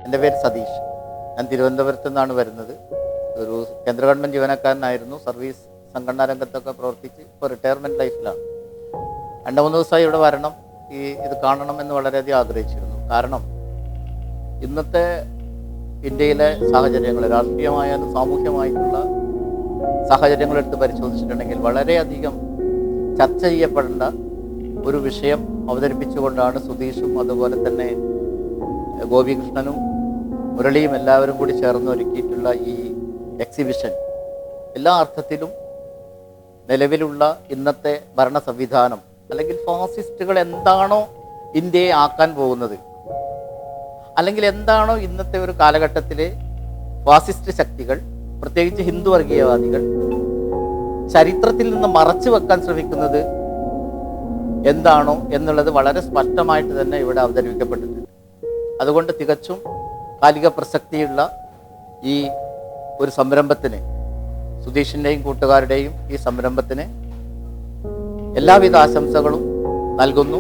എൻ്റെ പേര് സതീഷ്. ഞാൻ തിരുവനന്തപുരത്തു നിന്നാണ് വരുന്നത്. ഒരു കേന്ദ്ര ഗവൺമെൻറ് ജീവനക്കാരനായിരുന്നു. സർവീസ് സംഘടനാ രംഗത്തൊക്കെ പ്രവർത്തിച്ച് ഇപ്പോൾ റിട്ടയർമെൻറ്റ് ലൈഫിലാണ്. 2-3 ദിവസമായി ഇവിടെ വരണം, ഇത് കാണണം എന്ന് വളരെയധികം ആഗ്രഹിച്ചിരുന്നു. കാരണം ഇന്നത്തെ ഇന്ത്യയിലെ സാഹചര്യങ്ങൾ, രാഷ്ട്രീയമായാലും സാമൂഹ്യമായിട്ടുള്ള സാഹചര്യങ്ങൾ എടുത്ത് പരിശോധിച്ചിട്ടുണ്ടെങ്കിൽ വളരെയധികം ചർച്ച ചെയ്യപ്പെടേണ്ട ഒരു വിഷയം അവതരിപ്പിച്ചുകൊണ്ടാണ് സുധീഷും അതുപോലെ തന്നെ ഗോപികൃഷ്ണനും മുരളിയും എല്ലാവരും കൂടി ചേർന്ന് ഒരുക്കിയിട്ടുള്ള ഈ എക്സിബിഷൻ എല്ലാ അർത്ഥത്തിലും നിലവിലുള്ള ഇന്നത്തെ ഭരണ സംവിധാനം അല്ലെങ്കിൽ ഫാസിസ്റ്റുകൾ എന്താണോ ഇന്ത്യയെ ആക്കാൻ പോകുന്നത്, അല്ലെങ്കിൽ എന്താണോ ഇന്നത്തെ ഒരു കാലഘട്ടത്തിലെ ഫാസിസ്റ്റ് ശക്തികൾ, പ്രത്യേകിച്ച് ഹിന്ദു വർഗീയവാദികൾ ചരിത്രത്തിൽ നിന്ന് മറച്ചു വെക്കാൻ ശ്രമിക്കുന്നത് എന്താണോ എന്നുള്ളത് വളരെ സ്പഷ്ടമായിട്ട് തന്നെ ഇവിടെ അവതരിപ്പിക്കപ്പെട്ടിട്ടുണ്ട്. അതുകൊണ്ട് തികച്ചും കാലിക പ്രസക്തിയുള്ള ഈ ഒരു സംരംഭത്തിന്, സുധീഷിൻ്റെയും കൂട്ടുകാരുടെയും ഈ സംരംഭത്തിന് എല്ലാവിധ ആശംസകളും നൽകുന്നു.